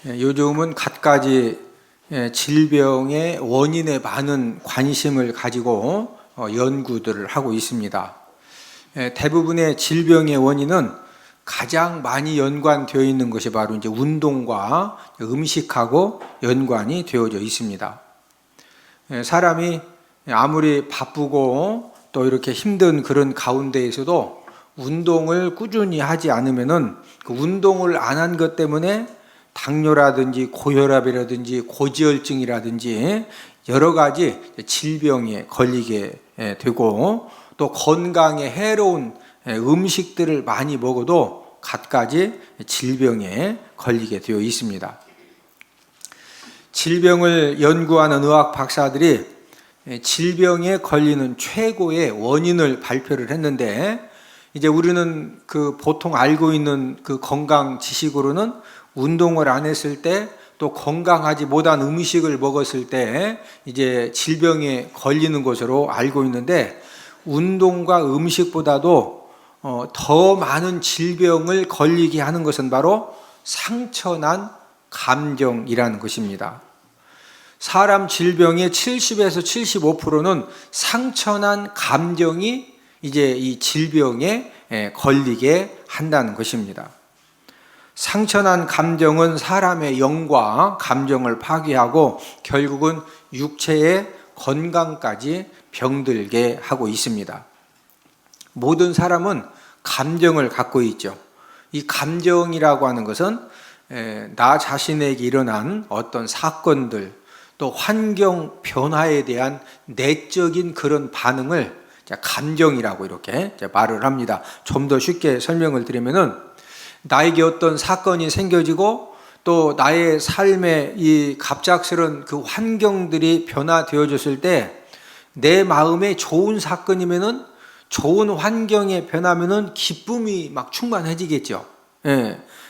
요즘은 갖가지 질병의 원인에 많은 관심을 가지고 연구들을 하고 있습니다. 대부분의 질병의 원인은 가장 많이 연관되어 있는 것이 바로 이제 운동과 음식하고 연관이 되어져 있습니다. 사람이 아무리 바쁘고 또 이렇게 힘든 그런 가운데에서도 운동을 꾸준히 하지 않으면은 그 운동을 안 한 것 때문에 당뇨라든지 고혈압이라든지 고지혈증이라든지 여러 가지 질병에 걸리게 되고, 또 건강에 해로운 음식들을 많이 먹어도 갖가지 질병에 걸리게 되어 있습니다. 질병을 연구하는 의학 박사들이 질병에 걸리는 최고의 원인을 발표를 했는데, 이제 우리는 그 보통 알고 있는 그 건강 지식으로는 운동을 안 했을 때, 또 건강하지 못한 음식을 먹었을 때 이제 질병에 걸리는 것으로 알고 있는데, 운동과 음식보다도 더 많은 질병을 걸리게 하는 것은 바로 상처난 감정이라는 것입니다. 사람 질병의 70에서 75%는 상처난 감정이 이제 이 질병에 걸리게 한다는 것입니다. 상처난 감정은 사람의 영과 감정을 파괴하고 결국은 육체의 건강까지 병들게 하고 있습니다. 모든 사람은 감정을 갖고 있죠. 이 감정이라고 하는 것은 나 자신에게 일어난 어떤 사건들, 또 환경 변화에 대한 내적인 그런 반응을 감정이라고 이렇게 말을 합니다. 좀 더 쉽게 설명을 드리면은, 나에게 어떤 사건이 생겨지고 또 나의 삶에 이 갑작스런 그 환경들이 변화되어졌을 때 내 마음에 좋은 사건이면은, 좋은 환경에 변하면은 기쁨이 막 충만해지겠죠.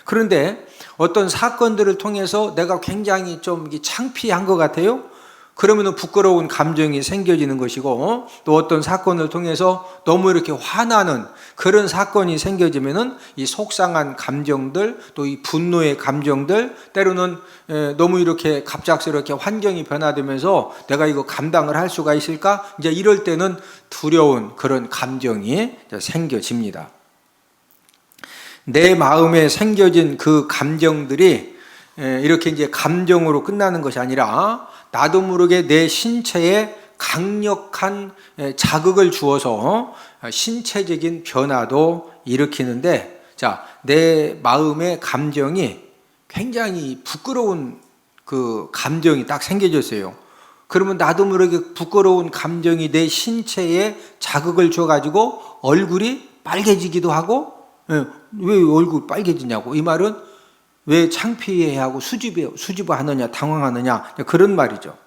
그런데 어떤 사건들을 통해서 내가 굉장히 좀 창피한 것 같아요. 그러면은 부끄러운 감정이 생겨지는 것이고, 또 어떤 사건을 통해서 너무 이렇게 화나는 그런 사건이 생겨지면은 이 속상한 감정들, 또 이 분노의 감정들, 때로는 너무 이렇게 갑작스럽게 환경이 변화되면서 내가 이거 감당을 할 수가 있을까? 이제 이럴 때는 두려운 그런 감정이 생겨집니다. 내 마음에 생겨진 그 감정들이 이렇게 이제 감정으로 끝나는 것이 아니라 나도 모르게 내 신체에 강력한 자극을 주어서 신체적인 변화도 일으키는데, 내 마음의 감정이 굉장히 부끄러운 그 감정이 딱 생겨졌어요. 그러면 나도 모르게 부끄러운 감정이 내 신체에 자극을 줘가지고 얼굴이 빨개지기도 하고, 왜 얼굴이 빨개지냐고, 이 말은 왜 창피해하고 수줍어하느냐, 당황하느냐, 그런 말이죠.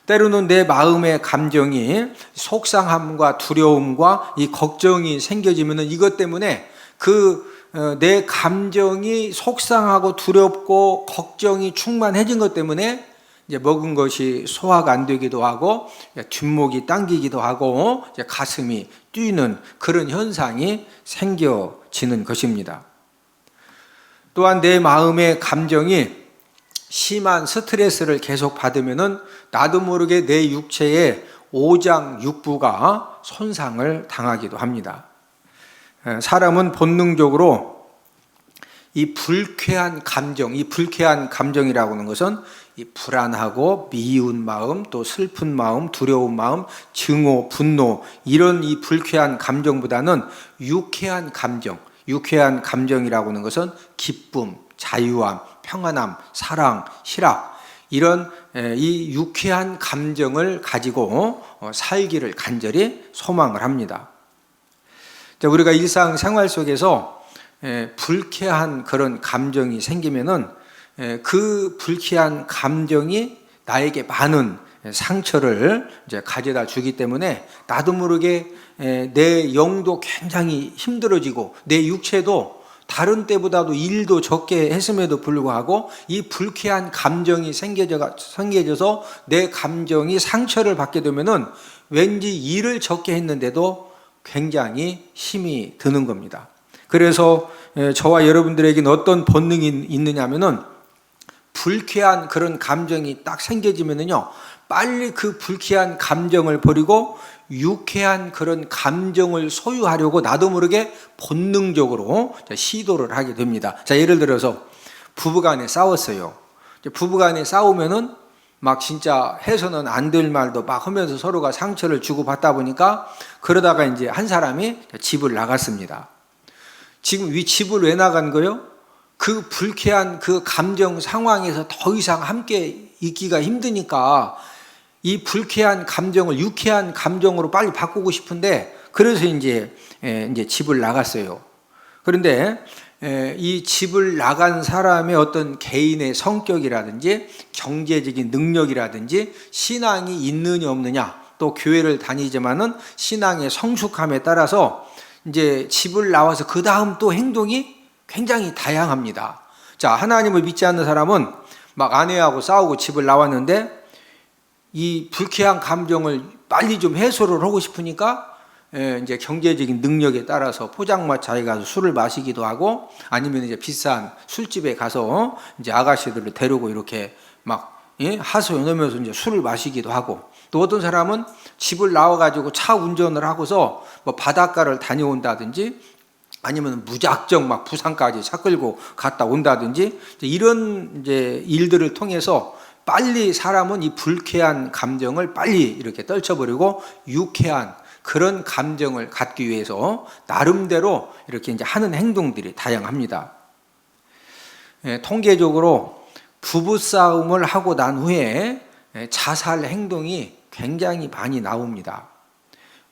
때로는 내 마음의 감정이 속상함과 두려움과 이 걱정이 생겨지면 이것 때문에 내 감정이 속상하고 두렵고 걱정이 충만해진 것 때문에 이제 먹은 것이 소화가 안 되기도 하고, 뒷목이 당기기도 하고, 가슴이 뛰는 그런 현상이 생겨지는 것입니다. 또한 내 마음의 감정이 심한 스트레스를 계속 받으면은 나도 모르게 내 육체의 오장육부가 손상을 당하기도 합니다. 사람은 본능적으로 이 불쾌한 감정, 이 불쾌한 감정이라고 하는 것은 이 불안하고 미운 마음, 또 슬픈 마음, 두려운 마음, 증오, 분노, 이런 이 불쾌한 감정보다는 유쾌한 감정이라고 하는 것은 기쁨, 자유함, 평안함, 사랑, 희락, 이런 이 유쾌한 감정을 가지고 살기를 간절히 소망을 합니다. 우리가 일상생활 속에서 불쾌한 그런 감정이 생기면은 그 불쾌한 감정이 나에게 많은 상처를 이제 가져다 주기 때문에 나도 모르게 내 영도 굉장히 힘들어지고, 내 육체도 다른 때보다도 일도 적게 했음에도 불구하고 이 불쾌한 감정이 생겨져서 내 감정이 상처를 받게 되면은 왠지 일을 적게 했는데도 굉장히 힘이 드는 겁니다. 그래서 저와 여러분들에게는 어떤 본능이 있느냐면은, 불쾌한 그런 감정이 딱 생겨지면은요, 빨리 그 불쾌한 감정을 버리고 유쾌한 그런 감정을 소유하려고 나도 모르게 본능적으로 시도를 하게 됩니다. 자, 예를 들어서 부부간에 싸웠어요. 부부간에 싸우면은 막 진짜 해서는 안 될 말도 막 하면서 서로가 상처를 주고 받다 보니까, 그러다가 이제 한 사람이 집을 나갔습니다. 지금 집을 왜 나간 거예요? 그 불쾌한 그 감정 상황에서 더 이상 함께 있기가 힘드니까 이 불쾌한 감정을 유쾌한 감정으로 빨리 바꾸고 싶은데, 그래서 이제 집을 나갔어요. 그런데 이 집을 나간 사람의 어떤 개인의 성격이라든지 경제적인 능력이라든지 신앙이 있느냐 없느냐, 또 교회를 다니지만은 신앙의 성숙함에 따라서 이제 집을 나와서 그 다음 또 행동이 굉장히 다양합니다. 자, 하나님을 믿지 않는 사람은 막 아내하고 싸우고 집을 나왔는데 이 불쾌한 감정을 빨리 좀 해소를 하고 싶으니까 이제 경제적인 능력에 따라서 포장마차에 가서 술을 마시기도 하고, 아니면 이제 비싼 술집에 가서 이제 아가씨들을 데리고 이렇게 막 하소연하면서 이제 술을 마시기도 하고, 또 어떤 사람은 집을 나와가지고 차 운전을 하고서 뭐 바닷가를 다녀온다든지, 아니면 무작정 막 부산까지 차 끌고 갔다 온다든지, 이런 이제 일들을 통해서 빨리 사람은 이 불쾌한 감정을 빨리 이렇게 떨쳐버리고 유쾌한 그런 감정을 갖기 위해서 나름대로 이렇게 이제 하는 행동들이 다양합니다. 통계적으로 부부싸움을 하고 난 후에 자살 행동이 굉장히 많이 나옵니다.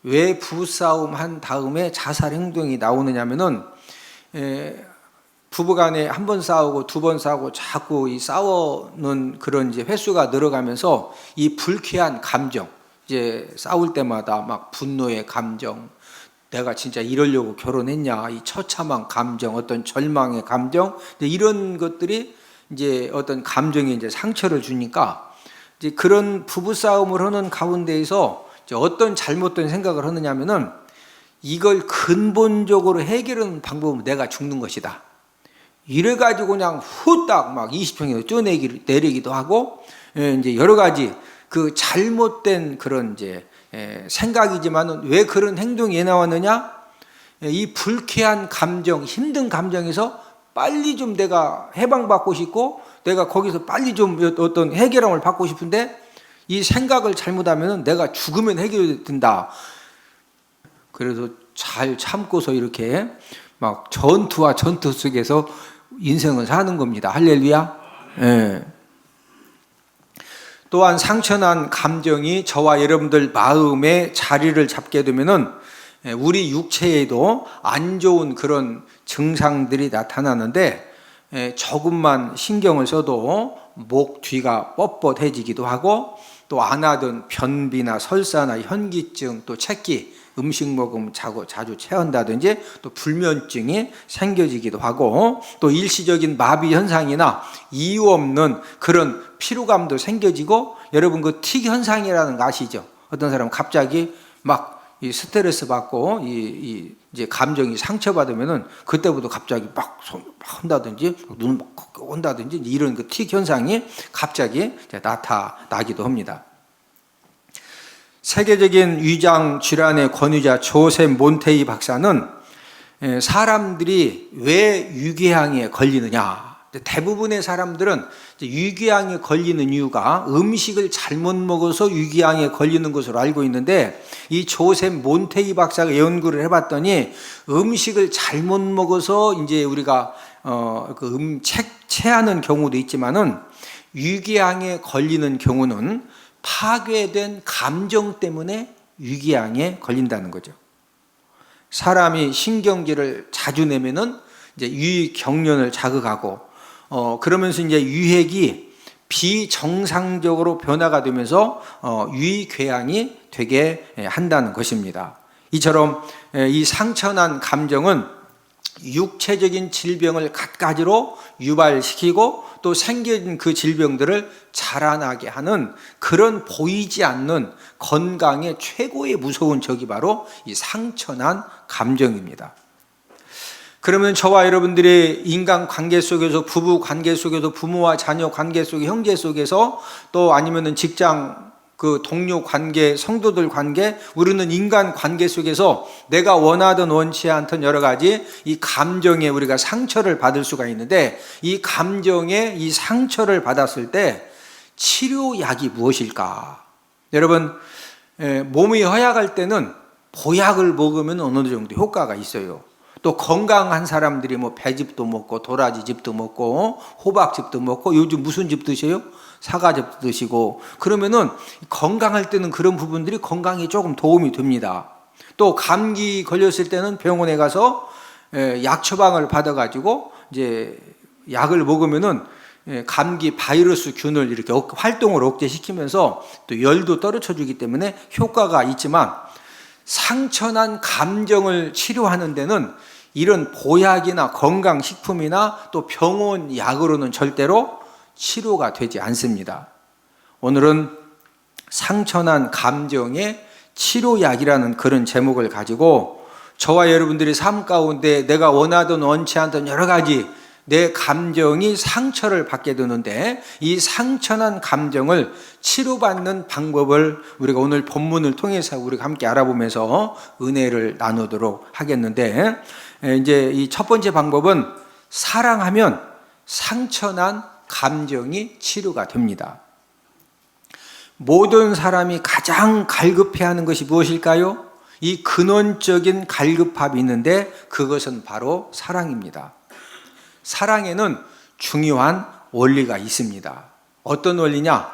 왜 부부싸움 한 다음에 자살 행동이 나오느냐면은, 부부간에 한 번 싸우고 두 번 싸우고 자꾸 이 싸우는 그런 이제 횟수가 늘어가면서 이 불쾌한 감정, 이제 싸울 때마다 막 분노의 감정, 내가 진짜 이러려고 결혼했냐, 이 처참한 감정, 어떤 절망의 감정, 이런 것들이 이제 어떤 감정에 이제 상처를 주니까, 이제 그런 부부 싸움을 하는 가운데에서 이제 어떤 잘못된 생각을 하느냐면은, 이걸 근본적으로 해결하는 방법은 내가 죽는 것이다. 이래가지고 그냥 후딱 막 20평에 뛰어내리기도 하고, 이제 여러 가지 그 잘못된 그런 이제 생각이지만은 왜 그런 행동이 나왔느냐? 이 불쾌한 감정, 힘든 감정에서 빨리 좀 내가 해방받고 싶고, 내가 거기서 빨리 좀 어떤 해결함을 받고 싶은데, 이 생각을 잘못하면은 내가 죽으면 해결된다. 그래서 잘 참고서 이렇게 막 전투와 전투 속에서 인생을 사는 겁니다. 할렐루야. 예. 또한 상처난 감정이 저와 여러분들 마음에 자리를 잡게 되면은 우리 육체에도 안 좋은 그런 증상들이 나타나는데, 조금만 신경을 써도 목 뒤가 뻣뻣해지기도 하고, 또 안 하던 변비나 설사나 현기증, 또 체기, 음식 먹으면 자주 체한다든지, 또 불면증이 생겨지기도 하고, 또 일시적인 마비 현상이나 이유 없는 그런 피로감도 생겨지고, 여러분 그 틱 현상이라는 거 아시죠? 어떤 사람은 갑자기 막 이 스트레스 받고 이제 감정이 상처받으면은 그때부터 갑자기 막 손 한다든지 눈 막 온다든지, 이런 그 틱 현상이 갑자기 나타나기도 합니다. 세계적인 위장 질환의 권위자 조셉 몬테이 박사는 사람들이 왜 위궤양에 걸리느냐, 대부분의 사람들은 위궤양에 걸리는 이유가 음식을 잘못 먹어서 위궤양에 걸리는 것으로 알고 있는데, 이 조셉 몬테이 박사가 연구를 해봤더니 음식을 잘못 먹어서 이제 우리가 체하는 경우도 있지만은, 위궤양에 걸리는 경우는 파괴된 감정 때문에 위궤양에 걸린다는 거죠. 사람이 신경질을 자주 내면은 이제 위경련을 자극하고, 그러면서 이제 위액이 비정상적으로 변화가 되면서 위궤양이 되게 한다는 것입니다. 이처럼 이 상처난 감정은 육체적인 질병을 갖가지로 유발시키고, 또 생긴 그 질병들을 자라나게 하는 그런 보이지 않는 건강의 최고의 무서운 적이 바로 이 상처난 감정입니다. 그러면 저와 여러분들의 인간 관계 속에서, 부부 관계 속에서, 부모와 자녀 관계 속에, 형제 속에서, 또 아니면은 직장 그 동료 관계, 성도들 관계, 우리는 인간 관계 속에서 내가 원하든 원치 않던 여러 가지 이 감정에 우리가 상처를 받을 수가 있는데, 이 감정에 이 상처를 받았을 때 치료약이 무엇일까? 여러분, 몸이 허약할 때는 보약을 먹으면 어느 정도 효과가 있어요. 또 건강한 사람들이 뭐 배즙도 먹고 도라지즙도 먹고 호박즙도 먹고, 요즘 무슨 즙 드세요? 사과즙도 드시고, 그러면은 건강할 때는 그런 부분들이 건강에 조금 도움이 됩니다. 또 감기 걸렸을 때는 병원에 가서 약 처방을 받아가지고 이제 약을 먹으면은 감기 바이러스 균을 이렇게 활동을 억제시키면서 또 열도 떨어져 주기 때문에 효과가 있지만, 상처난 감정을 치료하는 데는 이런 보약이나 건강식품이나 또 병원 약으로는 절대로 치료가 되지 않습니다. 오늘은 상처난 감정의 치료약이라는 그런 제목을 가지고 저와 여러분들이 삶 가운데 내가 원하던 원치 않던 여러 가지 내 감정이 상처를 받게 되는데, 이 상처난 감정을 치료받는 방법을 우리가 오늘 본문을 통해서 우리가 함께 알아보면서 은혜를 나누도록 하겠는데, 이제 이 첫 번째 방법은 사랑하면 상처난 감정이 치료가 됩니다. 모든 사람이 가장 갈급해하는 것이 무엇일까요? 이 근원적인 갈급함이 있는데 그것은 바로 사랑입니다. 사랑에는 중요한 원리가 있습니다. 어떤 원리냐?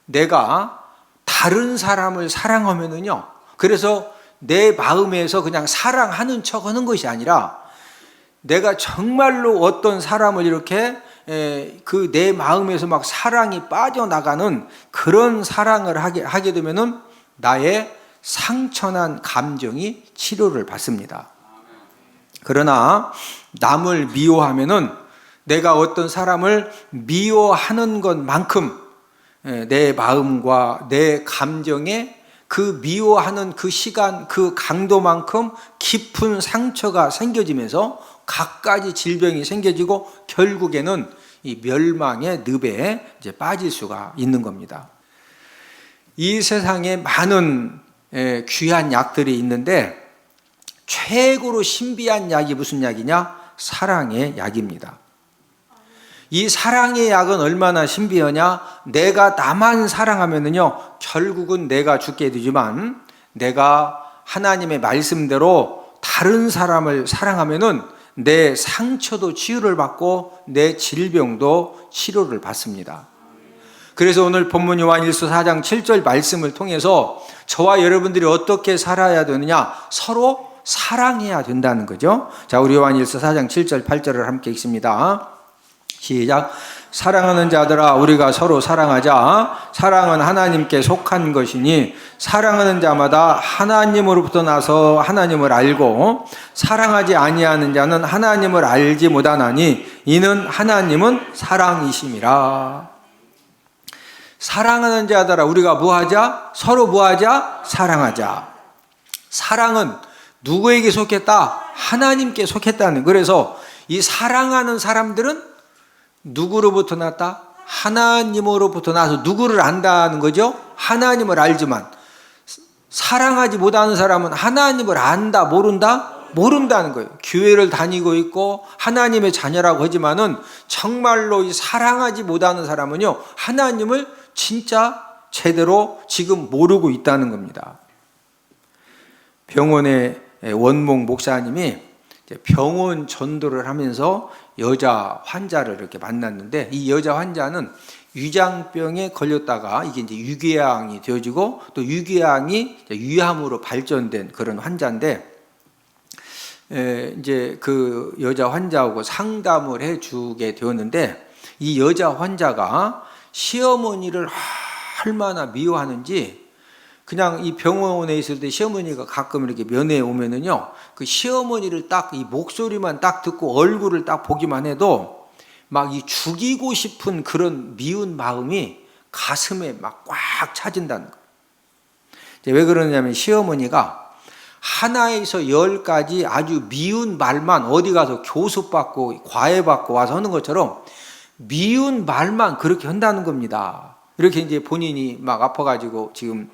내가 다른 사람을 사랑하면은요, 그래서 내 마음에서 그냥 사랑하는 척 하는 것이 아니라, 내가 정말로 어떤 사람을 이렇게 그 내 마음에서 막 사랑이 빠져나가는 그런 사랑을 하게 되면은 나의 상처난 감정이 치료를 받습니다. 그러나 남을 미워하면은, 내가 어떤 사람을 미워하는 것만큼 내 마음과 내 감정에 그 미워하는 그 시간, 그 강도만큼 깊은 상처가 생겨지면서 갖가지 질병이 생겨지고 결국에는 이 멸망의 늪에 이제 빠질 수가 있는 겁니다. 이 세상에 많은 귀한 약들이 있는데 최고로 신비한 약이 무슨 약이냐? 사랑의 약입니다. 이 사랑의 약은 얼마나 신비하냐? 내가 나만 사랑하면은요, 결국은 내가 죽게 되지만, 내가 하나님의 말씀대로 다른 사람을 사랑하면은 내 상처도 치유를 받고 내 질병도 치료를 받습니다. 그래서 오늘 본문 요한일서 4장 7절 말씀을 통해서 저와 여러분들이 어떻게 살아야 되느냐? 서로 사랑해야 된다는 거죠. 자, 우리 요한일서 4장 7절 8절을 함께 읽습니다. 시작. 사랑하는 자들아, 우리가 서로 사랑하자. 사랑은 하나님께 속한 것이니 사랑하는 자마다 하나님으로부터 나서 하나님을 알고, 사랑하지 아니하는 자는 하나님을 알지 못하나니 이는 하나님은 사랑이심이라. 사랑하는 자들아, 우리가 뭐하자? 서로 뭐하자? 사랑하자. 사랑은 누구에게 속했다? 하나님께 속했다는. 그래서 이 사랑하는 사람들은 누구로부터 났다? 하나님으로부터 나서 누구를 안다는 거죠? 하나님을 알지만, 사랑하지 못하는 사람은 하나님을 안다, 모른다? 모른다는 거예요. 교회를 다니고 있고 하나님의 자녀라고 하지만은 정말로 이 사랑하지 못하는 사람은요, 하나님을 진짜 제대로 지금 모르고 있다는 겁니다. 병원의 원목 목사님이 병원 전도를 하면서 여자 환자를 이렇게 만났는데, 이 여자 환자는 위장병에 걸렸다가 이게 이제 유궤양이 되어지고 또 유궤양이 위암으로 발전된 그런 환자인데, 이제 그 여자 환자하고 상담을 해주게 되었는데, 이 여자 환자가 시어머니를 얼마나 미워하는지, 그냥 이 병원에 있을 때 시어머니가 가끔 이렇게 면회에 오면은요, 그 시어머니를 딱 이 목소리만 딱 듣고 얼굴을 딱 보기만 해도 막 이 죽이고 싶은 그런 미운 마음이 가슴에 막 꽉 차진다는 거예요. 왜 그러냐면, 시어머니가 하나에서 10까지 아주 미운 말만 어디 가서 교습받고 과외받고 와서 하는 것처럼 미운 말만 그렇게 한다는 겁니다. 이렇게 이제 본인이 막 아파가지고 지금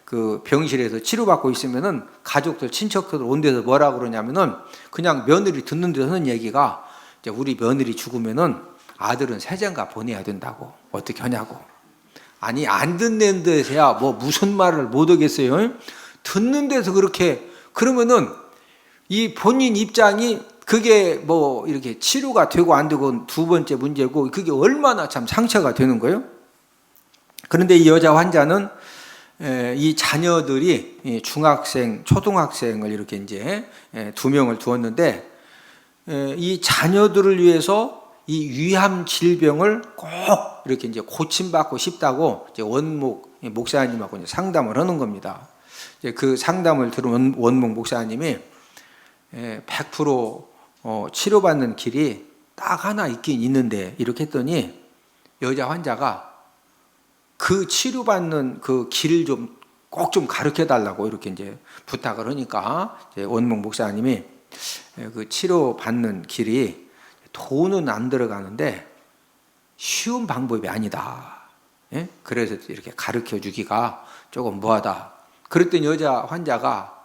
그 병실에서 치료받고 있으면은 가족들, 친척들 온 데서 뭐라 그러냐면은 그냥 며느리 듣는 데서 하는 얘기가 이제 우리 며느리 죽으면은 아들은 세장가 보내야 된다고. 어떻게 하냐고. 아니, 안 듣는 데서야 뭐 무슨 말을 못 하겠어요. 듣는 데서 그렇게 그러면은 이 본인 입장이 그게 뭐 이렇게 치료가 되고 안 되고 두 번째 문제고 그게 얼마나 참 상처가 되는 거예요. 그런데 이 여자 환자는 이 자녀들이 중학생, 초등학생을 이렇게 이제 2명을 두었는데 이 자녀들을 위해서 이 위암 질병을 꼭 이렇게 이제 고침받고 싶다고 이제 원목 목사님하고 이제 상담을 하는 겁니다. 이제 그 상담을 들은 원목 목사님이 100% 치료받는 길이 딱 하나 있긴 있는데 이렇게 했더니 여자 환자가 그 치료받는 그 길을 좀 꼭 좀 가르쳐 달라고 이렇게 이제 부탁을 하니까 이제 원목 목사님이 그 치료받는 길이 돈은 안 들어가는데 쉬운 방법이 아니다. 그래서 이렇게 가르쳐 주기가 조금 뭐하다. 그랬더니 여자 환자가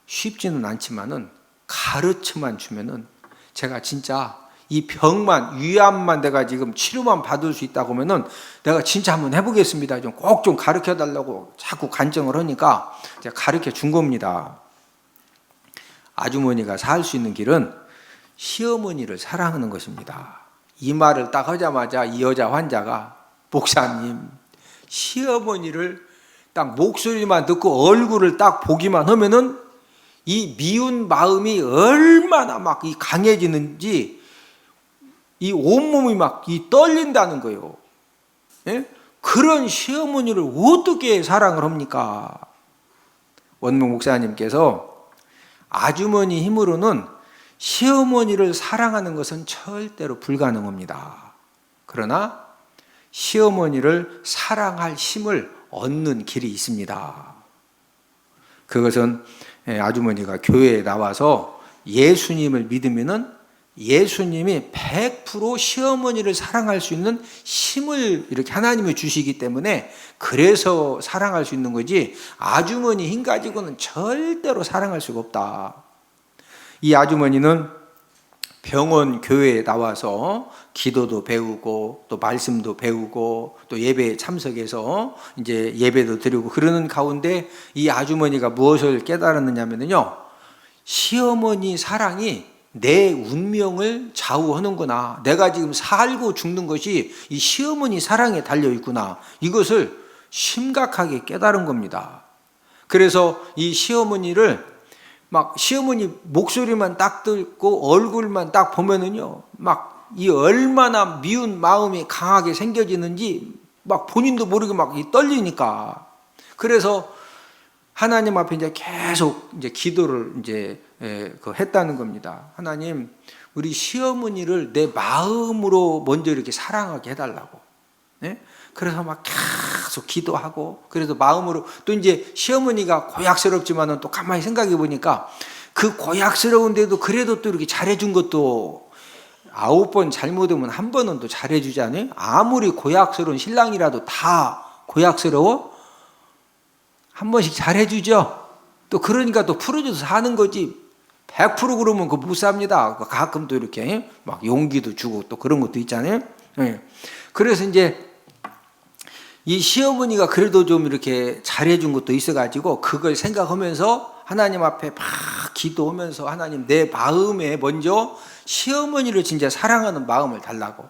쉽지는 않지만은 가르쳐만 주면은 제가 진짜 이 병만 위암만 내가 지금 치료만 받을 수 있다고 하면은 내가 진짜 한번 해보겠습니다. 좀 꼭 좀 가르쳐 달라고 자꾸 간청을 하니까 제가 가르쳐 준 겁니다. 아주머니가 살 수 있는 길은 시어머니를 사랑하는 것입니다. 이 말을 딱 하자마자 이 여자 환자가 목사님, 시어머니를 딱 목소리만 듣고 얼굴을 딱 보기만 하면은 이 미운 마음이 얼마나 막 이 강해지는지 이 온몸이 막 이 떨린다는 거예요. 그런 시어머니를 어떻게 사랑을 합니까? 원목 목사님께서 아주머니 힘으로는 시어머니를 사랑하는 것은 절대로 불가능합니다. 그러나 시어머니를 사랑할 힘을 얻는 길이 있습니다. 그것은 아주머니가 교회에 나와서 예수님을 믿으면은 예수님이 100% 시어머니를 사랑할 수 있는 힘을 이렇게 하나님이 주시기 때문에 그래서 사랑할 수 있는 거지 아주머니 힘 가지고는 절대로 사랑할 수가 없다. 이 아주머니는 병원 교회에 나와서 기도도 배우고 또 말씀도 배우고 또 예배에 참석해서 이제 예배도 드리고 그러는 가운데 이 아주머니가 무엇을 깨달았느냐면요. 시어머니 사랑이 내 운명을 좌우하는구나. 내가 지금 살고 죽는 것이 이 시어머니 사랑에 달려 있구나. 이것을 심각하게 깨달은 겁니다. 그래서 이 시어머니를 막 시어머니 목소리만 딱 듣고 얼굴만 딱 보면은요, 막 이 얼마나 미운 마음이 강하게 생겨지는지 막 본인도 모르게 막 떨리니까. 그래서 하나님 앞에 이제 계속 이제 기도를 이제 했다는 겁니다. 하나님, 우리 시어머니를 내 마음으로 먼저 이렇게 사랑하게 해달라고. 그래서 막 계속 기도하고, 그래서 마음으로 또 이제 시어머니가 고약스럽지만은 또 가만히 생각해 보니까 그 고약스러운데도 그래도 또 이렇게 잘해준 것도 9번 잘못하면 한 번은 또 잘해주잖아요. 아무리 고약스러운 신랑이라도 다 고약스러워? 한 번씩 잘해주죠. 또 그러니까 또 풀어줘서 사는 거지. 100% 그러면 그거 못 삽니다. 가끔 또 이렇게 막 용기도 주고 또 그런 것도 있잖아요. 그래서 이제 이 시어머니가 그래도 좀 이렇게 잘해준 것도 있어가지고 그걸 생각하면서 하나님 앞에 막 기도하면서 하나님 내 마음에 먼저 시어머니를 진짜 사랑하는 마음을 달라고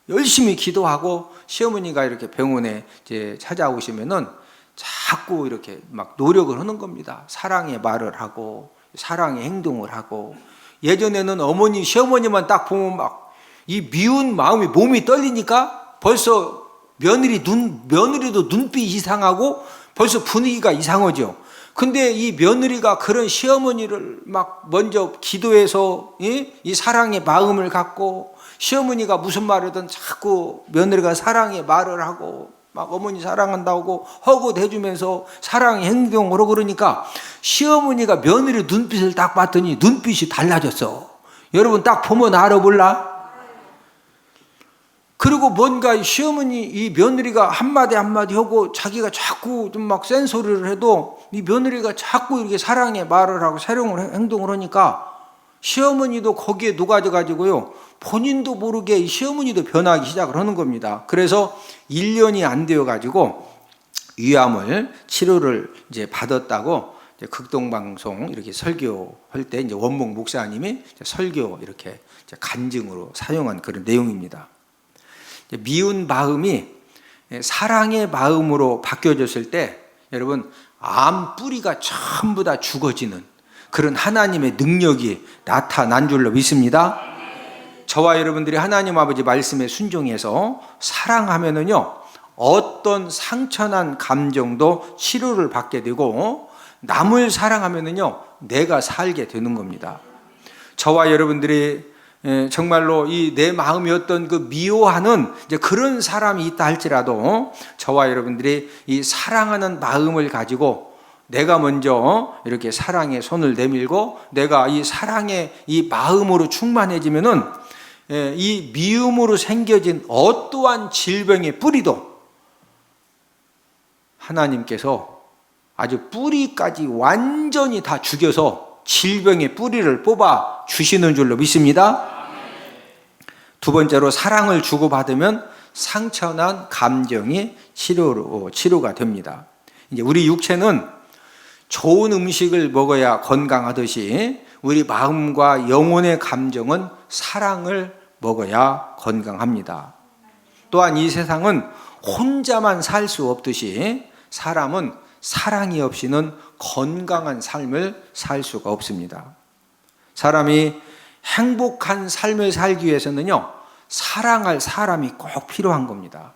열심히 기도하고 시어머니가 이렇게 병원에 이제 찾아오시면은 자꾸 이렇게 막 노력을 하는 겁니다. 사랑의 말을 하고 사랑의 행동을 하고 예전에는 어머니 시어머니만 딱 보면 막 이 미운 마음이 몸이 떨리니까 벌써 며느리도 눈빛이 이상하고 벌써 분위기가 이상하죠. 근데 이 며느리가 그런 시어머니를 막 먼저 기도해서 이 사랑의 마음을 갖고 시어머니가 무슨 말이든 자꾸 며느리가 사랑의 말을 하고 막 어머니 사랑한다고 허굿해주면서 사랑 행동으로 그러니까 시어머니가 며느리 눈빛을 딱 봤더니 눈빛이 달라졌어. 여러분 딱 보면 알아볼라? 그리고 뭔가 시어머니 이 며느리가 한마디 하고 자기가 자꾸 좀 막 센 소리를 해도 이 며느리가 자꾸 이렇게 사랑의 말을 하고 사랑을 행동을 하니까 시어머니도 거기에 녹아져 가지고요. 본인도 모르게 이 시어머니도 변하기 시작을 하는 겁니다. 그래서 1년이 안 되어 가지고 위암을 치료를 이제 받았다고 이제 극동방송 이렇게 설교할 때 이제 원목 목사님이 설교 이렇게 간증으로 사용한 그런 내용입니다. 미운 마음이 사랑의 마음으로 바뀌어졌을 때 여러분 암 뿌리가 전부 다 죽어지는 그런 하나님의 능력이 나타난 줄로 믿습니다. 저와 여러분들이 하나님 아버지 말씀에 순종해서 사랑하면은요 어떤 상처난 감정도 치료를 받게 되고 남을 사랑하면은요 내가 살게 되는 겁니다. 저와 여러분들이 정말로 이 내 마음이었던 그 미워하는 이제 그런 사람이 있다 할지라도 저와 여러분들이 이 사랑하는 마음을 가지고 내가 먼저 이렇게 사랑의 손을 내밀고 내가 이 사랑의 이 마음으로 충만해지면은 이 미움으로 생겨진 어떠한 질병의 뿌리도 하나님께서 아주 뿌리까지 완전히 다 죽여서 질병의 뿌리를 뽑아 주시는 줄로 믿습니다. 두 번째로 사랑을 주고받으면 상처난 감정이 치료가 됩니다. 이제 우리 육체는 좋은 음식을 먹어야 건강하듯이 우리 마음과 영혼의 감정은 사랑을 먹어야 건강합니다. 또한 이 세상은 혼자만 살 수 없듯이 사람은 사랑이 없이는 건강한 삶을 살 수가 없습니다. 사람이 행복한 삶을 살기 위해서는요, 사랑할 사람이 꼭 필요한 겁니다.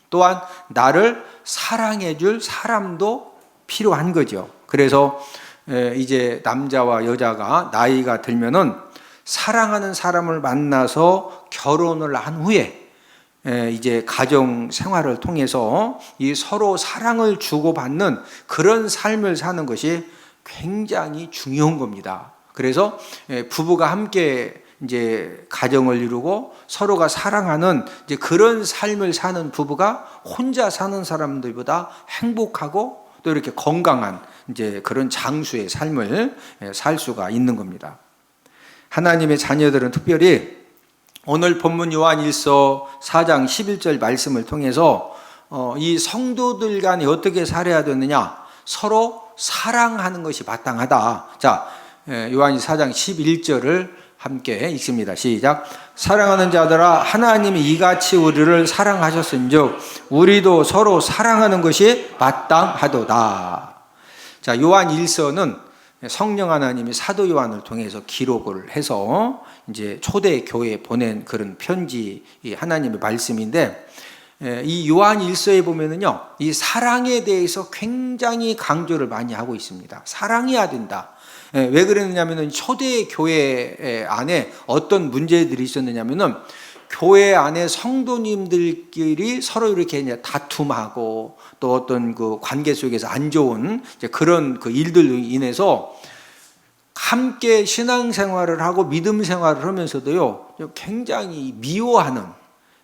또한 나를 사랑해 줄 사람도 필요한 거죠. 그래서 이제 남자와 여자가 나이가 들면은 사랑하는 사람을 만나서 결혼을 한 후에 이제 가정 생활을 통해서 이 서로 사랑을 주고받는 그런 삶을 사는 것이 굉장히 중요한 겁니다. 그래서 부부가 함께 이제 가정을 이루고 서로가 사랑하는 이제 그런 삶을 사는 부부가 혼자 사는 사람들보다 행복하고 또 이렇게 건강한 이제 그런 장수의 삶을 살 수가 있는 겁니다. 하나님의 자녀들은 특별히 오늘 본문 요한일서 4장 11절 말씀을 통해서 이 성도들 간에 어떻게 살아야 되느냐, 서로 사랑하는 것이 마땅하다. 자, 요한이 4장 11절을 함께 읽습니다. 시작. 사랑하는 자들아, 하나님이 이같이 우리를 사랑하셨은즉 우리도 서로 사랑하는 것이 마땅하도다. 자, 요한일서는 성령 하나님이 사도 요한을 통해서 기록을 해서 이제 초대 교회에 보낸 그런 편지, 하나님의 말씀인데, 이 요한일서에 보면은요, 이 사랑에 대해서 굉장히 강조를 많이 하고 있습니다. 사랑해야 된다. 왜 그랬느냐면은 초대 교회 안에 어떤 문제들이 있었느냐면은 교회 안에 성도님들끼리 서로 이렇게 이제 다툼하고 또 어떤 그 관계 속에서 안 좋은 그런 그 일들로 인해서 함께 신앙생활을 하고 믿음 생활을 하면서도요 굉장히 미워하는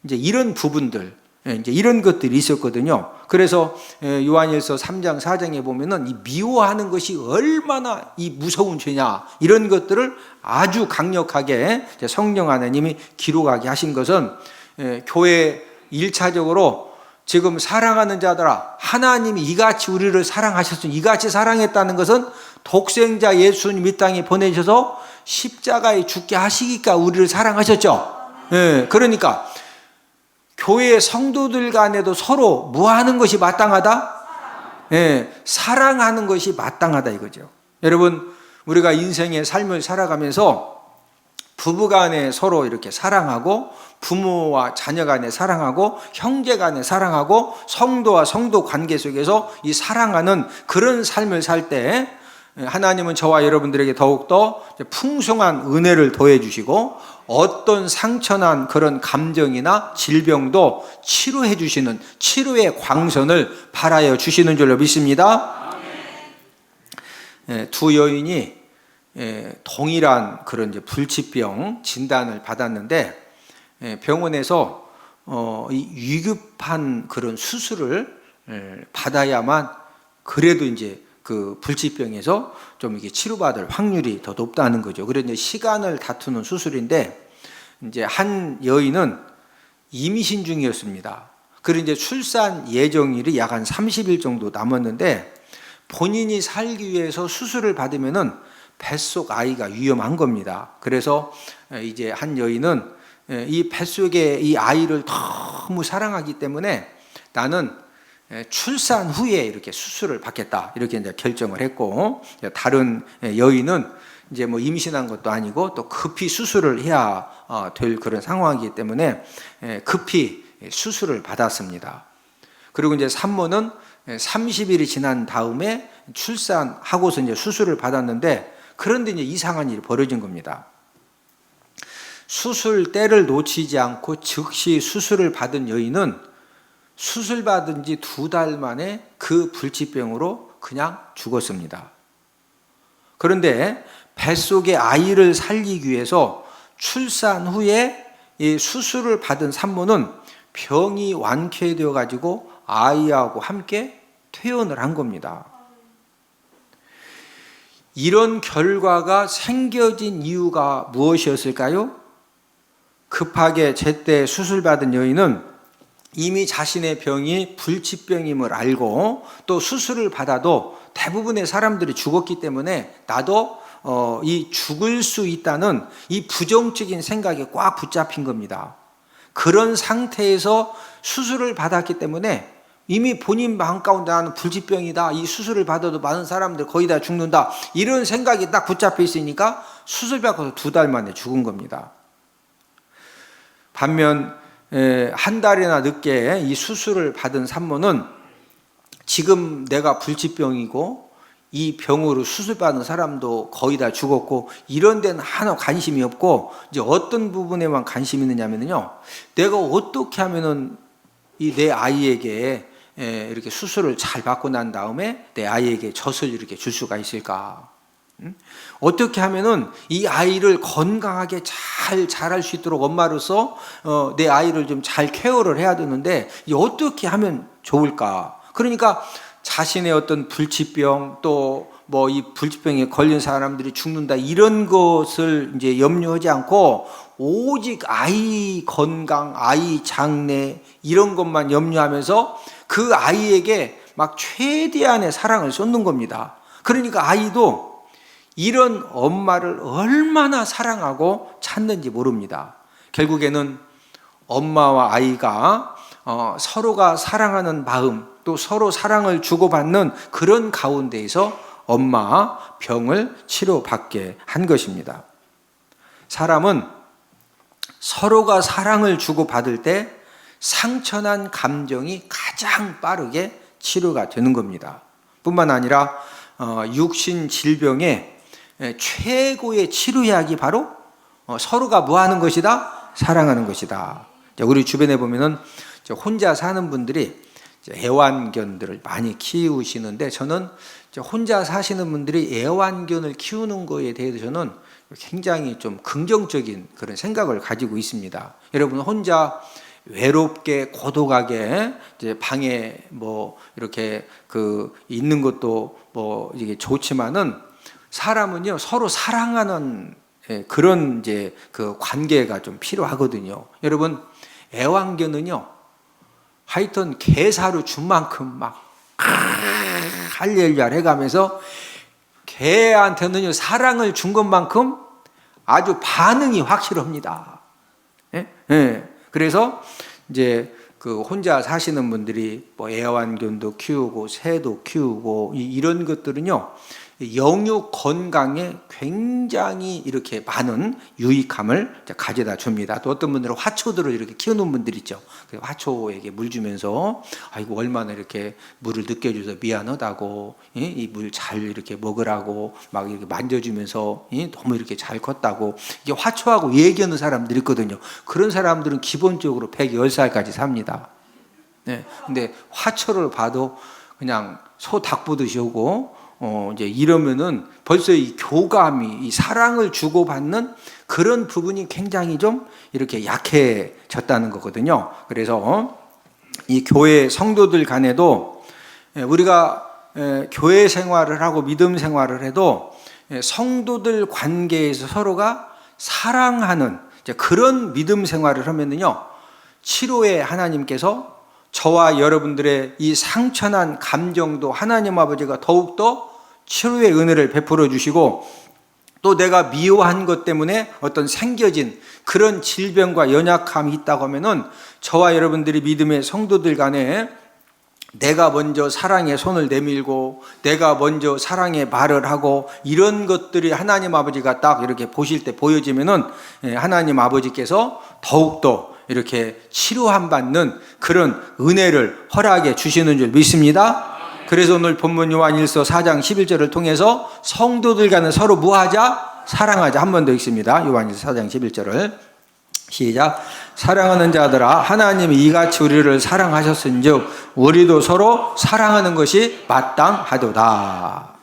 이제 이런 부분들, 이제 이런 것들이 있었거든요. 그래서 요한일서 3장 4장에 보면은 이 미워하는 것이 얼마나 이 무서운 죄냐, 이런 것들을 아주 강력하게 성령 하나님이 기록하게 하신 것은 교회 1차적으로 지금 사랑하는 자들아, 하나님이 이같이 우리를 사랑하셨으니, 이같이 사랑했다는 것은 독생자 예수님 이 땅에 보내셔서 십자가에 죽게 하시기까 우리를 사랑하셨죠. 그러니까 교회 성도들 간에도 서로 뭐 하는 것이 마땅하다? 사랑하는 것이 마땅하다 이거죠. 여러분, 우리가 인생의 삶을 살아가면서 부부 간에 서로 이렇게 사랑하고, 부모와 자녀 간에 사랑하고, 형제 간에 사랑하고, 성도와 성도 관계 속에서 이 사랑하는 그런 삶을 살 때 하나님은 저와 여러분들에게 더욱더 풍성한 은혜를 더해 주시고 어떤 상처난 그런 감정이나 질병도 치료해 주시는 치료의 광선을 발하여 주시는 줄로 믿습니다. 두 여인이 동일한 그런 이제 불치병 진단을 받았는데 병원에서 이 위급한 그런 수술을 받아야만 그래도 이제 그 불치병에서 좀 이게 치료받을 확률이 더 높다는 거죠. 그래서 이제 시간을 다투는 수술인데 이제 한 여인은 임신 중이었습니다. 그리고 이제 출산 예정일이 약 한 30일 정도 남았는데 본인이 살기 위해서 수술을 받으면은 뱃속 아이가 위험한 겁니다. 그래서 이제 한 여인은 이 뱃속에 이 아이를 너무 사랑하기 때문에 나는 출산 후에 이렇게 수술을 받겠다 이렇게 이제 결정을 했고, 다른 여인은 이제 뭐 임신한 것도 아니고 또 급히 수술을 해야 될 그런 상황이기 때문에 급히 수술을 받았습니다. 그리고 이제 산모는 30일이 지난 다음에 출산하고서 이제 수술을 받았는데, 그런데 이제 이상한 일이 벌어진 겁니다. 수술 때를 놓치지 않고 즉시 수술을 받은 여인은 수술 받은 지 2달 만에 그 불치병으로 그냥 죽었습니다. 그런데 뱃속의 아이를 살리기 위해서 출산 후에 이 수술을 받은 산모는 병이 완쾌되어 가지고 아이하고 함께 퇴원을 한 겁니다. 이런 결과가 생겨진 이유가 무엇이었을까요? 급하게 제때 수술받은 여인은 이미 자신의 병이 불치병임을 알고 또 수술을 받아도 대부분의 사람들이 죽었기 때문에 나도 이 죽을 수 있다는 이 부정적인 생각에 꽉 붙잡힌 겁니다. 그런 상태에서 수술을 받았기 때문에 이미 본인 마음 가운데 나는 불치병이다, 이 수술을 받아도 많은 사람들 거의 다 죽는다, 이런 생각이 딱 붙잡혀 있으니까 수술 받고서 2달 만에 죽은 겁니다. 반면 한 달이나 늦게 이 수술을 받은 산모는 지금 내가 불치병이고 이 병으로 수술받은 사람도 거의 다 죽었고 이런 데는 하나 관심이 없고 이제 어떤 부분에만 관심이 있느냐면요, 내가 어떻게 하면은 이 내 아이에게 이렇게 수술을 잘 받고 난 다음에 내 아이에게 젖을 이렇게 줄 수가 있을까? 어떻게 하면은 이 아이를 건강하게 잘 자랄 수 있도록 엄마로서 내 아이를 좀 잘 케어를 해야 되는데 어떻게 하면 좋을까? 그러니까 자신의 어떤 불치병 또 뭐 이 불치병에 걸린 사람들이 죽는다 이런 것을 이제 염려하지 않고 오직 아이 건강, 아이 장래 이런 것만 염려하면서 그 아이에게 막 최대한의 사랑을 쏟는 겁니다. 그러니까 아이도 이런 엄마를 얼마나 사랑하고 찾는지 모릅니다. 결국에는 엄마와 아이가 서로가 사랑하는 마음 또 서로 사랑을 주고받는 그런 가운데에서 엄마 병을 치료받게 한 것입니다. 사람은 서로가 사랑을 주고받을 때 상처난 감정이 가장 빠르게 치료가 되는 겁니다. 뿐만 아니라 육신 질병의 최고의 치료약이 바로 서로가 뭐 하는 것이다? 사랑하는 것이다. 우리 주변에 보면은 혼자 사는 분들이 애완견들을 많이 키우시는데, 저는 혼자 사시는 분들이 애완견을 키우는 거에 대해서 저는 굉장히 좀 긍정적인 그런 생각을 가지고 있습니다. 여러분 혼자 외롭게 고독하게 이제 방에 뭐 이렇게 그 있는 것도 뭐 이게 좋지만은 사람은요 서로 사랑하는 그런 이제 그 관계가 좀 필요하거든요. 여러분 애완견은요 하여튼 개사료 준 만큼 막 할렐루야 해가면서 개한테는요 사랑을 준 것만큼 아주 반응이 확실합니다. 예? 예. 그래서 이제 그 혼자 사시는 분들이 뭐 애완견도 키우고 새도 키우고 이런 것들은요 영육 건강에 굉장히 이렇게 많은 유익함을 가져다 줍니다. 또 어떤 분들은 화초들을 이렇게 키우는 분들 있죠. 화초에게 물 주면서 아이고 얼마나 이렇게 물을 늦게 줘서 미안하다고, 이 물 잘 이렇게 먹으라고 막 이렇게 만져주면서 너무 이렇게 잘 컸다고, 이게 화초하고 얘기하는 사람들이 있거든요. 그런 사람들은 기본적으로 110살까지 삽니다. 네. 근데 화초를 봐도 그냥 소 닭 보듯이 오고, 이제 이러면은 벌써 이 교감이, 이 사랑을 주고받는 그런 부분이 굉장히 좀 이렇게 약해졌다는 거거든요. 그래서 이 교회 성도들 간에도 우리가 교회 생활을 하고 믿음 생활을 해도 성도들 관계에서 서로가 사랑하는 그런 믿음 생활을 하면은요, 치료에 하나님께서 저와 여러분들의 이 상처난 감정도 하나님 아버지가 더욱더 치료의 은혜를 베풀어 주시고, 또 내가 미워한 것 때문에 어떤 생겨진 그런 질병과 연약함이 있다고 하면은 저와 여러분들이 믿음의 성도들 간에 내가 먼저 사랑의 손을 내밀고 내가 먼저 사랑의 말을 하고 이런 것들이 하나님 아버지가 딱 이렇게 보실 때 보여지면은 하나님 아버지께서 더욱더 이렇게 치료함 받는 그런 은혜를 허락해 주시는 줄 믿습니다. 그래서 오늘 본문 요한일서 4장 11절을 통해서 성도들 간에 서로 무하자? 사랑하자. 한 번 더 읽습니다. 요한일서 4장 11절을 시작. 사랑하는 자들아, 하나님이 이같이 우리를 사랑하셨은즉 우리도 서로 사랑하는 것이 마땅하도다.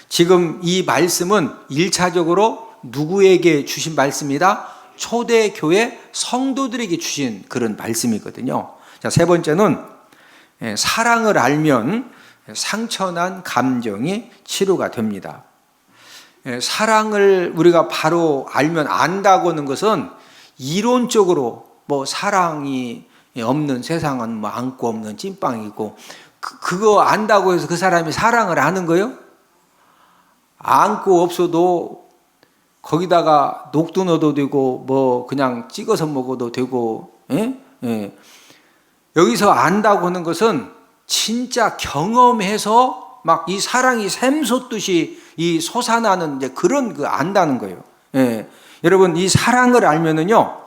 지금 이 말씀은 1차적으로 누구에게 주신 말씀이다? 초대교회 성도들에게 주신 그런 말씀이거든요. 자, 세 번째는 사랑을 알면 상처난 감정이 치료가 됩니다. 사랑을 우리가 바로 알면, 안다고 하는 것은 이론적으로 뭐 사랑이 없는 세상은 뭐 안고 없는 찐빵이고, 그거 안다고 해서 그 사람이 사랑을 하는 거요? 안고 없어도 거기다가 녹두 넣어도 되고 뭐 그냥 찍어서 먹어도 되고, 여기서 안다고 하는 것은 진짜 경험해서 막 이 사랑이 샘솟듯이 이 솟아나는 이제 그런 그 안다는 거예요. 여러분, 이 사랑을 알면은요,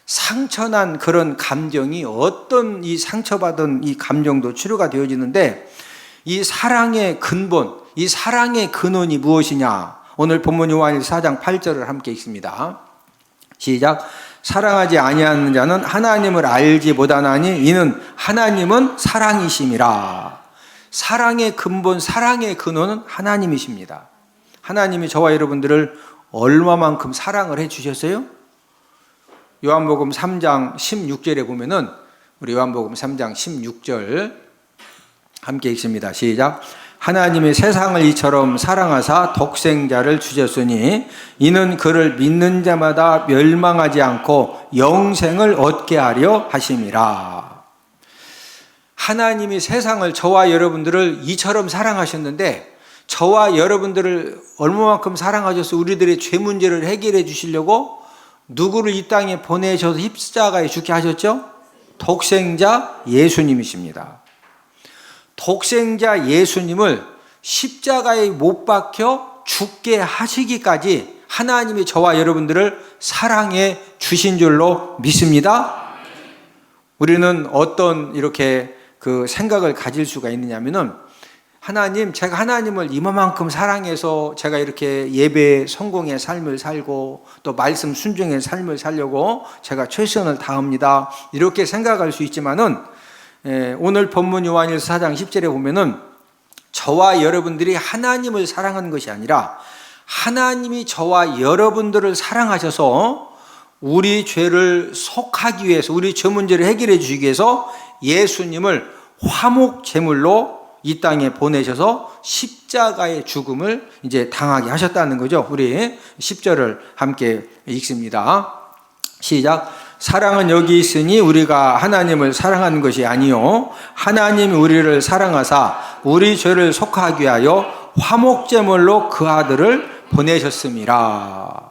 상처난 그런 감정이 어떤 이 상처받은 이 감정도 치료가 되어지는데, 이 사랑의 근본, 이 사랑의 근원이 무엇이냐? 오늘 본문 요한일서 4장 8절을 함께 읽습니다. 시작. 사랑하지 아니하는 자는 하나님을 알지 못하나니 이는 하나님은 사랑이심이라. 사랑의 근본, 사랑의 근원은 하나님이십니다. 하나님이 저와 여러분들을 얼마만큼 사랑을 해 주셨어요? 요한복음 3장 16절에 보면은, 우리 요한복음 3장 16절 함께 읽습니다. 시작. 하나님이 세상을 이처럼 사랑하사 독생자를 주셨으니 이는 그를 믿는 자마다 멸망하지 않고 영생을 얻게 하려 하심이라. 하나님이 세상을, 저와 여러분들을 이처럼 사랑하셨는데, 저와 여러분들을 얼마만큼 사랑하셔서 우리들의 죄 문제를 해결해 주시려고 누구를 이 땅에 보내셔서 십자가에 죽게 하셨죠? 독생자 예수님이십니다. 독생자 예수님을 십자가에 못 박혀 죽게 하시기까지 하나님이 저와 여러분들을 사랑해 주신 줄로 믿습니다. 우리는 어떤 이렇게 그 생각을 가질 수가 있느냐면은, 하나님, 제가 하나님을 이만큼 사랑해서 제가 이렇게 예배 성공의 삶을 살고 또 말씀 순종의 삶을 살려고 제가 최선을 다합니다, 이렇게 생각할 수 있지만은, 오늘 본문 요한일서 4장 10절에 보면은 저와 여러분들이 하나님을 사랑하는 것이 아니라 하나님이 저와 여러분들을 사랑하셔서 우리 죄를 속하기 위해서, 우리 죄 문제를 해결해 주시기 위해서 예수님을 화목 제물로 이 땅에 보내셔서 십자가의 죽음을 이제 당하게 하셨다는 거죠. 우리 10절을 함께 읽습니다. 시작. 사랑은 여기 있으니 우리가 하나님을 사랑하는 것이 아니요 하나님이 우리를 사랑하사 우리 죄를 속하기 위하여 화목제물로 그 아들을 보내셨음이라.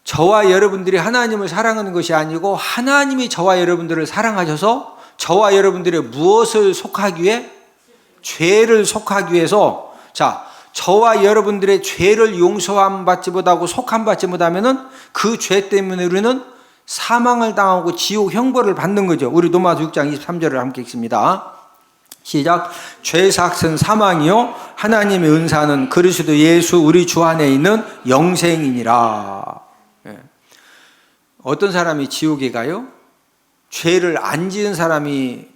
저와 여러분들이 하나님을 사랑하는 것이 아니고 하나님이 저와 여러분들을 사랑하셔서 저와 여러분들의 무엇을 속하기 위해? 죄를 속하기 위해서, 자, 저와 여러분들의 죄를 용서함 받지 못하고 속함 받지 못하면은 그 죄 때문에 우리는 사망을 당하고 지옥 형벌을 받는 거죠. 우리 로마서 6장 23절을 함께 읽습니다. 시작. 죄 삭은 사망이요 하나님의 은사는 그리스도 예수 우리 주 안에 있는 영생이니라. 예. 어떤 사람이 지옥에 가요? 죄를 안 지은 사람이,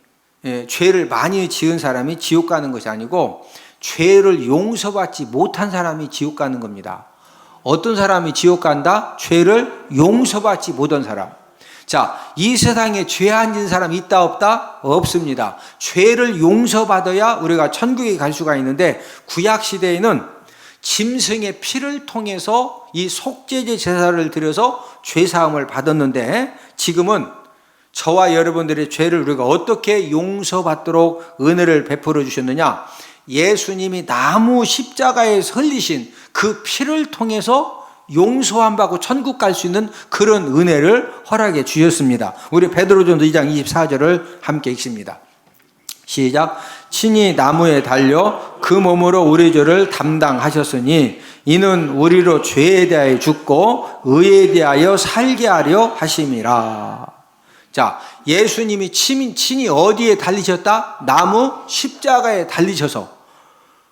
죄를 많이 지은 사람이 지옥 가는 것이 아니고 죄를 용서받지 못한 사람이 지옥 가는 겁니다. 어떤 사람이 지옥 간다? 죄를 용서받지 못한 사람. 자, 이 세상에 죄 안 지은 사람 있다 없다? 없습니다. 죄를 용서받아야 우리가 천국에 갈 수가 있는데, 구약 시대에는 짐승의 피를 통해서 이 속죄제 제사를 드려서 죄 사함을 받았는데, 지금은 저와 여러분들의 죄를 우리가 어떻게 용서받도록 은혜를 베풀어 주셨느냐? 예수님이 나무 십자가에서 흘리신 그 피를 통해서 용서함 받고 천국 갈 수 있는 그런 은혜를 허락해 주셨습니다. 우리 베드로전서 2장 24절을 함께 읽습니다. 시작. 친히 나무에 달려 그 몸으로 우리 죄를 담당하셨으니 이는 우리로 죄에 대하여 죽고 의에 대하여 살게 하려 하심이라. 자, 예수님이 친히 어디에 달리셨다? 나무 십자가에 달리셔서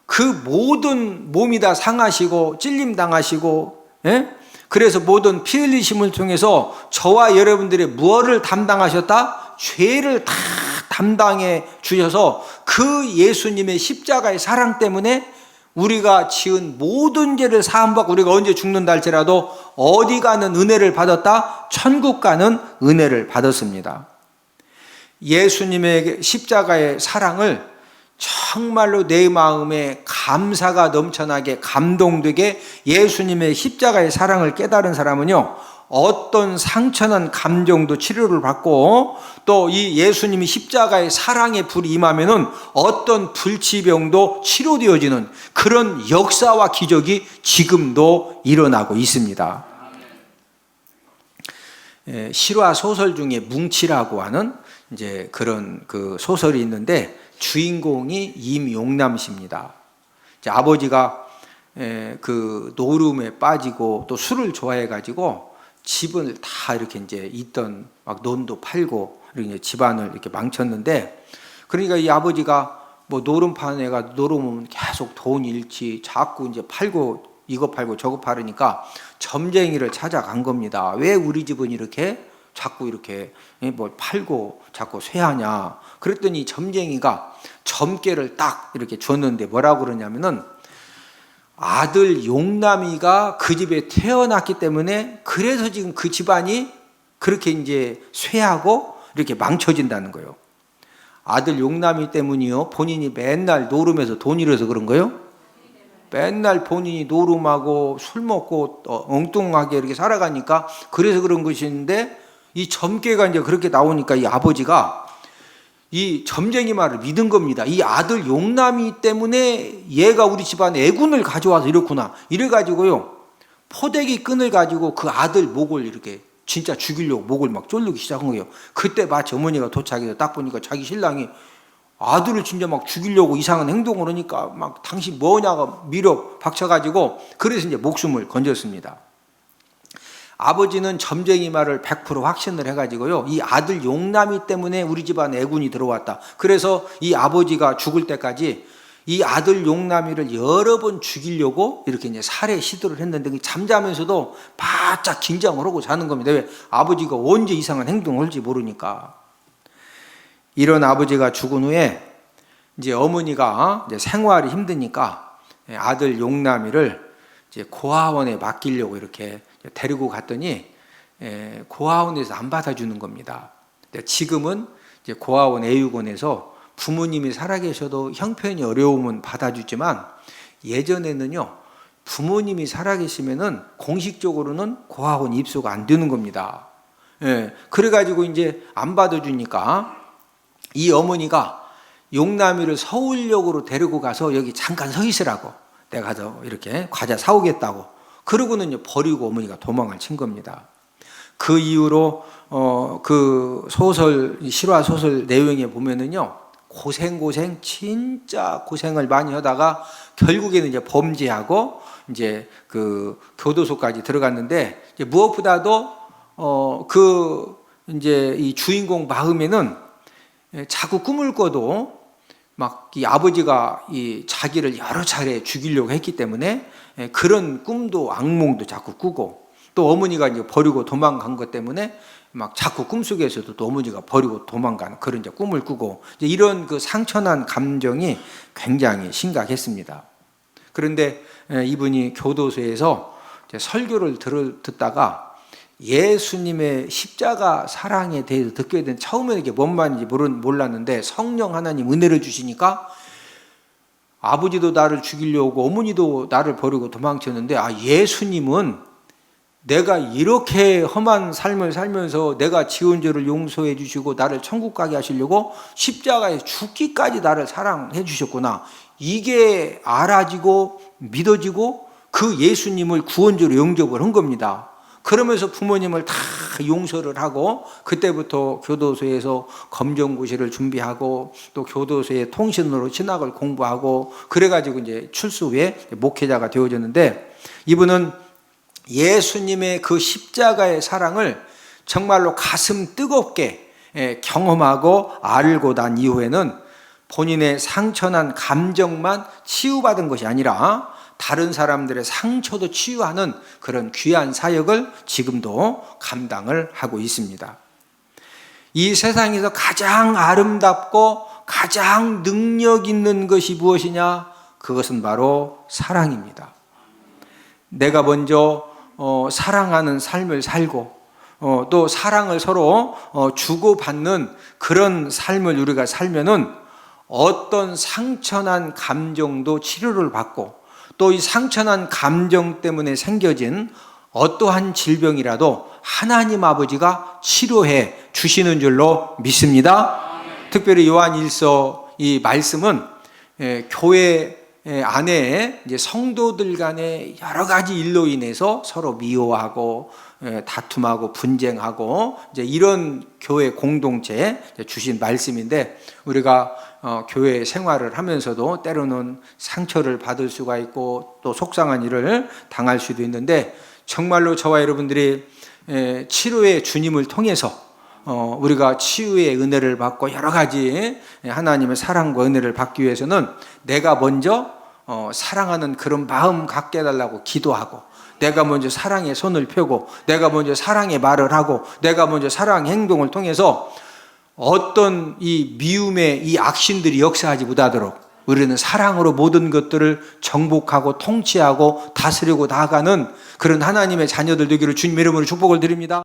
그 모든 몸이 다 상하시고 찔림 당하시고, 예? 그래서 모든 피 흘리심을 통해서 저와 여러분들의 무엇을 담당하셨다? 죄를 다 담당해 주셔서 그 예수님의 십자가의 사랑 때문에 우리가 지은 모든 죄를 사함받고 우리가 언제 죽는다 할지라도 어디 가는 은혜를 받았다? 천국 가는 은혜를 받았습니다. 예수님의 십자가의 사랑을 정말로 내 마음에 감사가 넘쳐나게 감동되게 예수님의 십자가의 사랑을 깨달은 사람은요, 어떤 상처난 감정도 치료를 받고 또 이 예수님이 십자가의 사랑의 불이 임하면은 어떤 불치병도 치료되어지는 그런 역사와 기적이 지금도 일어나고 있습니다. 실화 소설 중에 뭉치라고 하는 이제 그런 그 소설이 있는데 주인공이 임용남 씨입니다. 이제 아버지가 그 노름에 빠지고 또 술을 좋아해 가지고 집을 다 이렇게 이제 있던 막 논도 팔고 이렇게 집안을 이렇게 망쳤는데, 그러니까 이 아버지가 뭐 노름판에 가 노름은 계속 돈 잃지 자꾸 이제 팔고 이거 팔고 저거 팔으니까 점쟁이를 찾아간 겁니다. 왜 우리 집은 이렇게 자꾸 이렇게 뭘 팔고 자꾸 쇠하냐. 그랬더니 점쟁이가 점괘를 딱 이렇게 줬는데 뭐라고 그러냐면은 아들 용남이가 그 집에 태어났기 때문에 그래서 지금 그 집안이 그렇게 이제 쇠하고 이렇게 망쳐진다는 거예요. 아들 용남이 때문이요. 본인이 맨날 노름에서 돈 잃어서 그런 거예요. 맨날 본인이 노름하고 술 먹고 엉뚱하게 이렇게 살아가니까 그래서 그런 것인데, 이 점괘가 이제 그렇게 나오니까 이 아버지가 이 점쟁이 말을 믿은 겁니다. 이 아들 용남이 때문에 얘가 우리 집안에 애군을 가져와서 이렇구나. 이래가지고요, 포대기 끈을 가지고 그 아들 목을 이렇게 진짜 죽이려고 목을 막 졸르기 시작한 거예요. 그때 마치 어머니가 도착해서 딱 보니까 자기 신랑이 아들을 진짜 막 죽이려고 이상한 행동을 하니까 막 당신 뭐냐가 밀어 박쳐가지고 그래서 이제 목숨을 건졌습니다. 아버지는 점쟁이 말을 100% 확신을 해가지고요, 이 아들 용남이 때문에 우리 집안 애군이 들어왔다. 그래서 이 아버지가 죽을 때까지 이 아들 용남이를 여러 번 죽이려고 이렇게 이제 살해 시도를 했는데 잠자면서도 바짝 긴장을 하고 자는 겁니다. 왜? 아버지가 언제 이상한 행동을 할지 모르니까. 이런 아버지가 죽은 후에 이제 어머니가 이제 생활이 힘드니까 아들 용남이를 이제 고아원에 맡기려고 이렇게 데리고 갔더니 고아원에서 안 받아주는 겁니다. 지금은 이제 고아원 애육원에서 부모님이 살아계셔도 형편이 어려우면 받아주지만 예전에는요, 부모님이 살아계시면은 공식적으로는 고아원 입소가 안 되는 겁니다. 그래가지고 이제 안 받아주니까 이 어머니가 용남이를 서울역으로 데리고 가서 여기 잠깐 서 있으라고, 내가 가서 이렇게 과자 사오겠다고. 그러고는 버리고 어머니가 도망을 친 겁니다. 그 이후로 그 소설, 실화 소설 내용에 보면은요, 진짜 고생을 많이 하다가 결국에는 이제 범죄하고 이제 그 교도소까지 들어갔는데, 이제 무엇보다도 이제 이 주인공 마음에는 자꾸 꿈을 꿔도 막 이 아버지가 이 자기를 여러 차례 죽이려고 했기 때문에 그런 꿈도 악몽도 자꾸 꾸고, 또 어머니가 이제 버리고 도망간 것 때문에 막 자꾸 꿈속에서도 또 어머니가 버리고 도망가는 그런 이제 꿈을 꾸고, 이제 이런 그 상처난 감정이 굉장히 심각했습니다. 그런데 이분이 교도소에서 설교를 듣다가 예수님의 십자가 사랑에 대해서 듣게 된, 처음에 이게 뭔 말인지 몰랐는데 성령 하나님 은혜를 주시니까 아버지도 나를 죽이려고 어머니도 나를 버리고 도망쳤는데, 예수님은 내가 이렇게 험한 삶을 살면서 내가 지은 죄를 용서해 주시고 나를 천국 가게 하시려고 십자가에 죽기까지 나를 사랑해 주셨구나, 이게 알아지고 믿어지고 그 예수님을 구원주로 영접을 한 겁니다. 그러면서 부모님을 다 용서를 하고, 그때부터 교도소에서 검정고시를 준비하고 또 교도소의 통신으로 신학을 공부하고 그래가지고 이제 출소 후에 목회자가 되어졌는데, 이분은 예수님의 그 십자가의 사랑을 정말로 가슴 뜨겁게 경험하고 알고 난 이후에는 본인의 상처난 감정만 치유받은 것이 아니라 다른 사람들의 상처도 치유하는 그런 귀한 사역을 지금도 감당을 하고 있습니다. 이 세상에서 가장 아름답고 가장 능력 있는 것이 무엇이냐? 그것은 바로 사랑입니다. 내가 먼저 사랑하는 삶을 살고 또 사랑을 서로 주고받는 그런 삶을 우리가 살면은 어떤 상처난 감정도 치료를 받고, 또 이 상처난 감정 때문에 생겨진 어떠한 질병이라도 하나님 아버지가 치료해 주시는 줄로 믿습니다. 특별히 요한일서 이 말씀은 교회 안에 이제 성도들 간의 여러 가지 일로 인해서 서로 미워하고 다툼하고 분쟁하고 이제 이런 교회 공동체에 주신 말씀인데, 우리가 교회 생활을 하면서도 때로는 상처를 받을 수가 있고 또 속상한 일을 당할 수도 있는데, 정말로 저와 여러분들이 치료의 주님을 통해서 우리가 치유의 은혜를 받고 여러 가지 하나님의 사랑과 은혜를 받기 위해서는 내가 먼저 사랑하는 그런 마음 갖게 해달라고 기도하고, 내가 먼저 사랑의 손을 펴고, 내가 먼저 사랑의 말을 하고, 내가 먼저 사랑의 행동을 통해서 어떤 이 미움의 이 악신들이 역사하지 못하도록 우리는 사랑으로 모든 것들을 정복하고 통치하고 다스리고 나아가는 그런 하나님의 자녀들 되기를 주님 이름으로 축복을 드립니다.